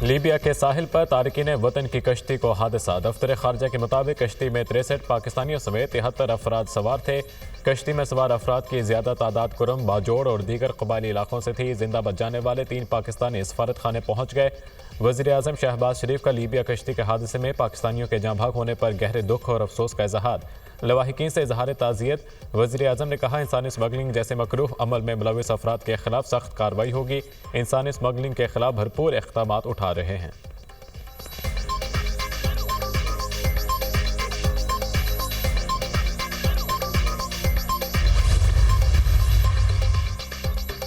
Libya के साहिल पर तारकीन वतन की कश्ती को हादसा। दफ्तर खारजा के मुताबिक कश्ती में 63 पाकिस्तानियों समेत 73 अफराद सवार थे। कश्ती में सवार अफराद की ज्यादा तादाद कुरम, बाजोड़ और दीगर कबायली इलाकों से थी। जिंदा बच जाने वाले 3 पाकिस्तानी सफारत खाने पहुंच गए। वज़ीर आज़म शहबाज शरीफ का लीबिया कश्ती के हादसे में पाकिस्तानियों के जाँ भाग होने पर गहरे दुख और अफसोस का इजहार। लवाहिकीन से इजहार ताज़ियत। वज़ीर आज़म ने कहा, इंसानी स्मगलिंग जैसे मकरूह अमल में मुलविस अफराद के खिलाफ सख्त कार्रवाई होगी। इंसानी स्मगलिंग के खिलाफ भरपूर इक़दाम उठा रहे हैं।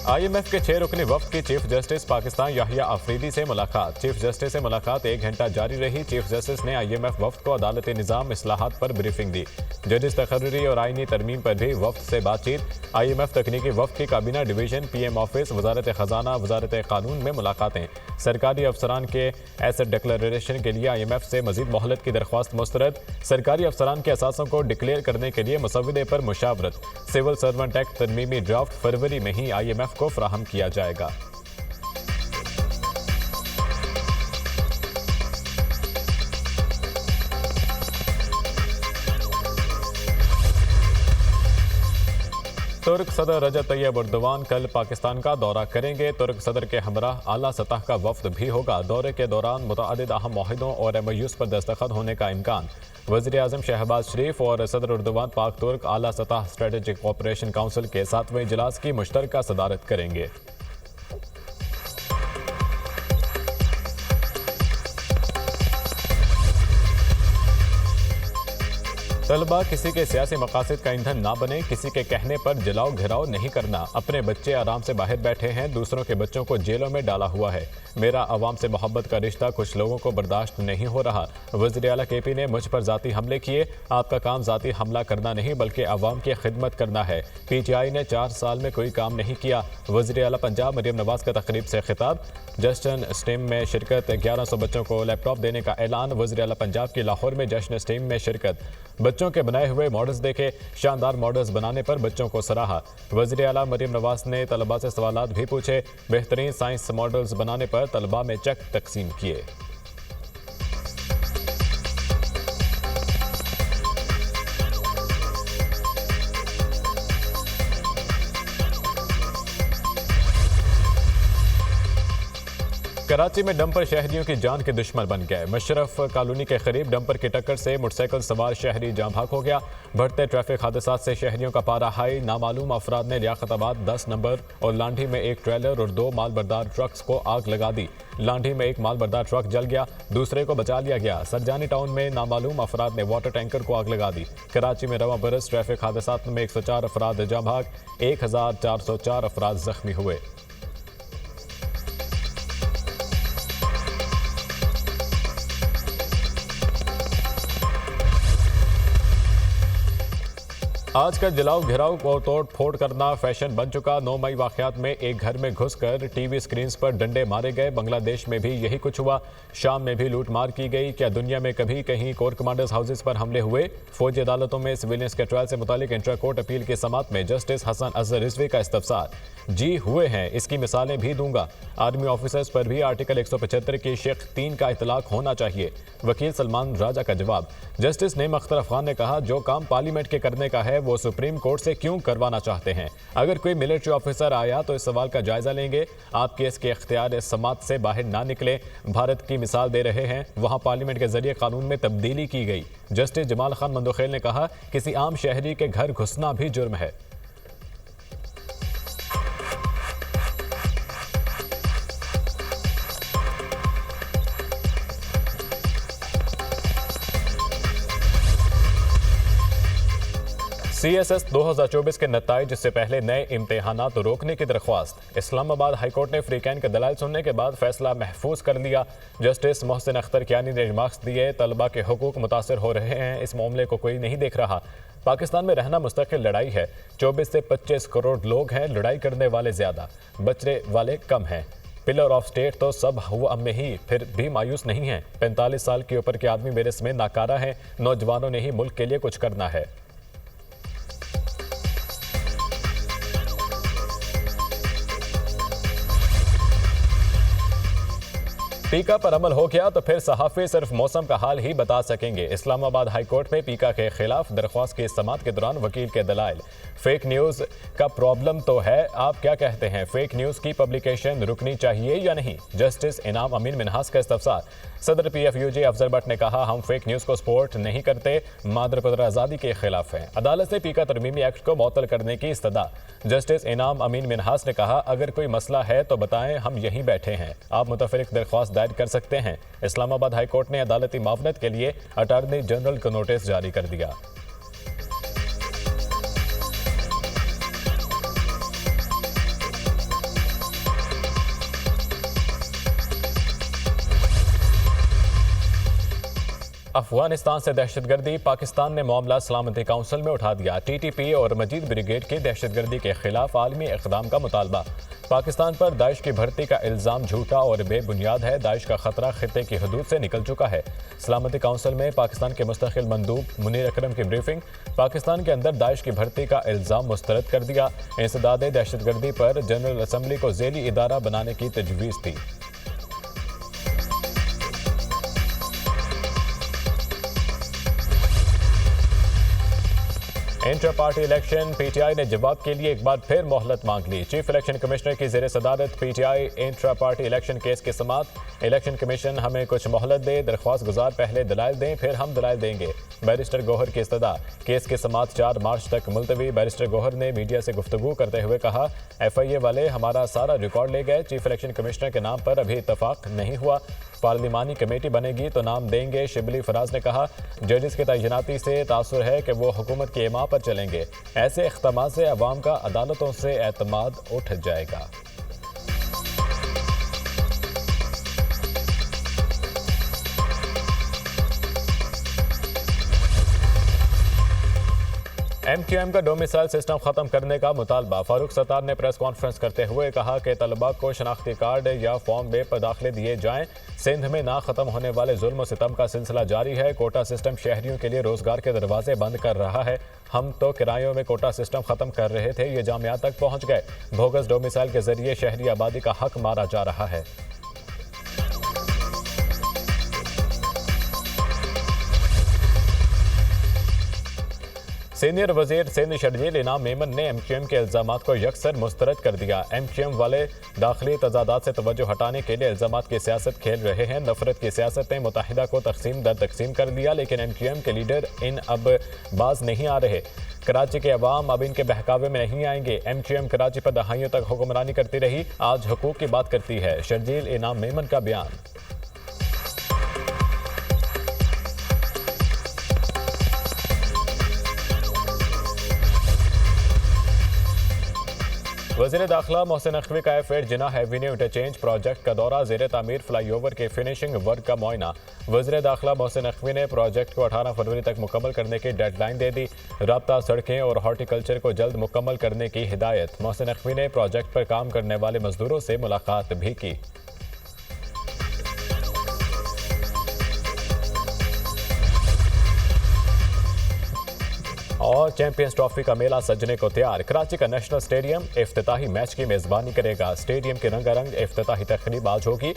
IMF के 6 रुकनी वफ्द की चीफ जस्टिस पाकिस्तान याहिया अफरीदी से मुलाकात। चीफ जस्टिस से मुलाकात 1 घंटा जारी रही। चीफ जस्टिस ने IMF वफ्द को अदालती निज़ाम इस्लाहात पर ब्रीफिंग दी। जजिस तकर्री और आईनी तरमीम पर भी वफ्द से बातचीत। IMF तकनीकी वफ्द की काबीना डिवीजन, PM ऑफिस, वजारत खजाना, वजारत कानून में मुलाकातें। सरकारी अफसरान के एसेट डिक्लेरेशन के लिए IMF से मजीद मोहलत की दरख्वास्त मुस्तरद। सरकारी अफसरान के असासों को डिक्लेयर करने के लिए मुसविदे पर मुशावरत। सिविल सर्वेंट एक्ट तरमीमी ड्राफ्ट फरवरी में ही IMF को फराहम किया जाएगा। तुर्क सदर रजब तैयब एर्दोगान कल पाकिस्तान का दौरा करेंगे। तुर्क सदर के हमराह आला सतह का वफ्द भी होगा। दौरे के दौरान मुतअद्दिद अहम मुआहिदों और MOUs पर दस्तखत होने का इम्कान। वज़ीर आज़म शहबाज शरीफ और सदर एर्दोगान पाक तुर्क आला सतह स्ट्रेटेजिक कोऑपरेशन काउंसिल के 7वें इजलास की मुश्तरका सदारत करेंगे। तलबा किसी के सियासी मकासद का ईंधन ना बने। किसी के कहने पर जलाओ घिराव नहीं करना। अपने बच्चे आराम से बाहर बैठे हैं, दूसरों के बच्चों को जेलों में डाला हुआ है। मेरा अवाम से मोहब्बत का रिश्ता कुछ लोगों को बर्दाश्त नहीं हो रहा। वज़ीर आला KP ने मुझ पर जाती हमले किए। आपका काम जाती हमला करना नहीं बल्कि अवाम की खिदमत करना है। PTI ने 4 साल में कोई काम नहीं किया। वज़ीर आला पंजाब मरियम नवाज का तकरीब से खिताब। जश्न स्टेम में शिरकत। 1100 बच्चों को लैपटॉप देने का ऐलान। वज़ीर आला पंजाब की लाहौर में जश्न स्टेम में शिरकत। बच्चों के बनाए हुए मॉडल्स देखे, शानदार मॉडल्स बनाने पर बच्चों को सराहा। वज़ीर आला मरियम नवाज ने तलबा से सवालात भी पूछे। बेहतरीन साइंस मॉडल्स बनाने पर तलबा में चेक तकसीम किए। कराची में डंपर शहरियों की जान के दुश्मन बन गए। मशरफ कॉलोनी के करीब डंपर की टक्कर से मोटरसाइकिल सवार शहरी जाँ भाग हो गया। बढ़ते ट्रैफिक हादसात से शहरियों का पारा हाई। नामालूम अफराद ने लियाकताबाद 10 नंबर और लांढी में एक ट्रेलर और 2 मालबरदार ट्रक्स को आग लगा दी। लांढी में एक मालबरदार ट्रक जल गया, दूसरे को बचा लिया गया। सरजानी टाउन में नामालूम अफराद ने वाटर टैंकर को आग लगा दी। कराची में रवां बरस ट्रैफिक हादसात में 104 अफराद जाँ भाग, 1404 अफराद जख्मी हुए। आजकल जलाओ घिराव और तोड़ फोड़ करना फैशन बन चुका। 9 मई वाकयात में एक घर में घुसकर TV स्क्रीन्स पर डंडे मारे गए। बांग्लादेश में भी यही कुछ हुआ। शाम में भी लूट मार की गई। क्या दुनिया में कभी कहीं कोर कमांडर्स हाउसेस पर हमले हुए? फौजी अदालतों में सिविलियंस के ट्रायल से मुतालिक इंट्रा कोर्ट अपील की समात में जस्टिस हसन अजहर रिजवी का इस्तफसार। जी हुए हैं, इसकी मिसालें भी दूंगा। आर्मी ऑफिसर्स पर भी आर्टिकल 175 की शेख 3 का इतलाक होना चाहिए। वकील सलमान राजा का जवाब। जस्टिस नईम अख्तर अफगान ने कहा, जो काम पार्लियामेंट के करने का है वो सुप्रीम कोर्ट से क्यों करवाना चाहते हैं? अगर कोई मिलिट्री ऑफिसर आया तो इस सवाल का जायजा लेंगे। आप केस के इख्तियार समात से बाहर ना निकले। भारत की मिसाल दे रहे हैं, वहां पार्लियामेंट के जरिए कानून में तब्दीली की गई। जस्टिस जमाल खान मंदोखेल ने कहा, किसी आम शहरी के घर घुसना भी जुर्म है। CSS 2024 के नताइज से पहले नए इम्तिहानात रोकने की दरख्वास्त। इस्लामाबाद हाईकोर्ट ने फ्रीकैन के दलाइल सुनने के बाद फैसला महफूज कर लिया। जस्टिस मोहसिन अख्तर कियानी ने रिमार्क्स दिए, तलबा के हुकूक मुतासर हो रहे हैं, इस मामले को कोई नहीं देख रहा। पाकिस्तान में रहना मुस्तकिल लड़ाई है। 24 से 25 करोड़ लोग हैं, लड़ाई करने वाले ज्यादा, बचने वाले कम हैं। पिलर ऑफ स्टेट तो सब हुआ में ही, फिर भी मायूस नहीं है। 45 साल के ऊपर के आदमी मेरे इसमें नाकारा है। नौजवानों ने ही मुल्क के लिए कुछ करना है। पीका पर अमल हो गया तो फिर सहाफ़ी सिर्फ मौसम का हाल ही बता सकेंगे। इस्लामाबाद हाई कोर्ट में पीका के खिलाफ दरख्वास्त की समाअत के दौरान वकील के दलाइल। फेक न्यूज़ का प्रॉब्लम तो है, आप क्या कहते हैं, फेक न्यूज़ की पब्लिकेशन रुकनी चाहिए या नहीं? जस्टिस इनाम अमीन मिन्हास का इस्तफसार। सदर PFUJ अफजल भट्ट ने कहा, हम फेक न्यूज़ को सपोर्ट नहीं करते, मादर पुत्र आज़ादी के खिलाफ हैं। अदालत से पीका तरमीमी एक्ट को मुअत्तल करने की इस्तदा। जस्टिस इनाम अमीन मिन्हास ने कहा, अगर कोई मसला है तो बताएं, हम यहीं बैठे हैं, आप मुतफरिक दरख्वास्त दायर कर सकते हैं। इस्लामाबाद हाई कोर्ट ने अदालती मावनत के लिए अटॉर्नी जनरल को नोटिस जारी कर दिया। अफगानिस्तान से दहशतगर्दी, पाकिस्तान ने मामला सलामती काउंसिल में उठा दिया। TTP और मजीद ब्रिगेड की दहशतगर्दी के खिलाफ आलमी इक़दाम का मुतालबा। पाकिस्तान पर दाइश की भर्ती का इल्ज़ाम झूठा और बेबुनियाद है। दाइश का खतरा खित्ते की हदूद से निकल चुका है। सलामती काउंसिल में पाकिस्तान के मुस्तकिल मंदूब मुनीर अकरम की ब्रीफिंग। पाकिस्तान के अंदर दाइश की भर्ती का इल्ज़ाम मुस्तरद कर दिया। इंसदाद दहशतगर्दी पर जनरल असम्बली को ज़ेली इदारा बनाने की तजवीज़ थी। इंटर पार्टी इलेक्शन, PTI ने जवाब के लिए एक बार फिर मोहलत मांग ली। चीफ इलेक्शन कमिश्नर की ज़ेर सदारत PTI intra party election case की समाअत। इलेक्शन कमीशन हमें कुछ मोहलत दे, दरख्वास्त गुजार पहले दलाइल दें, फिर हम दलाइल देंगे। बैरिस्टर गौहर की इस्तदा। केस की समाअत 4 मार्च तक मुलतवी। बैरिस्टर गौहर ने मीडिया से गुफ्तगू करते हुए कहा, FIA वाले हमारा सारा रिकॉर्ड ले गए, चीफ इलेक्शन कमिश्नर के नाम पर अभी इत्तफाक नहीं हुआ, पार्लिमानी कमेटी बनेगी तो नाम देंगे। शिबली फराज ने कहा, जजेस की तैनाती से तासुर है कि वो हुकूमत की इमाम पर चलेंगे। ऐसे इख्तिमाम से अवाम का अदालतों से एतमाद उठ जाएगा। MQM का डोमिसाइल सिस्टम खत्म करने का मुतालबा। फारूक सत्तार ने प्रेस कॉन्फ्रेंस करते हुए कहा कि तलबा को शनाख्ती कार्ड या फॉर्म बे पर दाखिले दिए जाएं। सिंध में ना खत्म होने वाले जुल्म सितम का सिलसिला जारी है। कोटा सिस्टम शहरियों के लिए रोजगार के दरवाजे बंद कर रहा है। हम तो किरायों में कोटा सिस्टम खत्म कर रहे थे, ये जामिया तक पहुंच गए। बोगस डोमिसाइल के जरिए शहरी आबादी का हक मारा जा रहा है। सीनियर वजीर सिंध शर्जील इनाम मेमन ने MQM के इल्जामात को यकसर मुस्तरद कर दिया। MQM वाले दाखिली तजादात से तवज्जो हटाने के लिए इल्जामात की सियासत खेल रहे हैं। नफरत की सियासत ने मुत्तहिदा को तकसीम दर तकसीम कर दिया, लेकिन MQM के लीडर इन अब बाज नहीं आ रहे। कराची के अवाम अब इनके बहकावे में नहीं आएंगे। MQM कराची पर दहाइयों तक हुक्मरानी करती रही, आज हुकूक की बात करती है। शर्जील इनाम मेमन का बयान। वज़ीर दाखिला मोहसिन नकवी का F8 जिना एवेन्यू इंटरचेंज प्रोजेक्ट का दौरा। ज़ेर तामीर फ्लाईओवर के फिनिशिंग वर्क का मुआयना। वज़ीर दाखिला मोहसिन नकवी ने प्रोजेक्ट को 18 फरवरी तक मुकम्मल करने की डेडलाइन दे दी। राब्ता, सड़कें और हॉर्टिकल्चर को जल्द मुकम्मल करने की हिदायत। मोहसिन नकवी ने प्रोजेक्ट पर काम करने वाले मजदूरों से मुलाकात भी की। और चैंपियंस ट्रॉफी का मेला सजने को तैयार। कराची का नेशनल स्टेडियम इफ्तिताही मैच की मेजबानी करेगा। स्टेडियम के रंगारंग इफ्तिताही तकरीब आज होगी।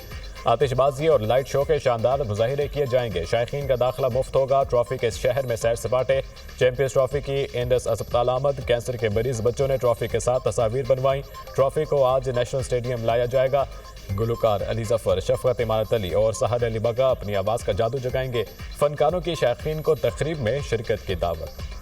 आतिशबाजी और लाइट शो के शानदार मुजाहिरे किए जाएंगे। शायकीन का दाखिला मुफ्त होगा। ट्रॉफी के शहर में सैर सपाटे। चैंपियंस ट्रॉफी की इंडस अस्पताल आमद। कैंसर के मरीज बच्चों ने ट्रॉफी के साथ तस्वीर बनवाई। ट्रॉफी को आज नेशनल स्टेडियम लाया जाएगा। गुलकार अली जफर, शफकत इमारत अली और सहर अली बगा अपनी आवाज़ का जादू जगाएंगे। फनकारों की शायकीन को तकरीब में शिरकत की दावत।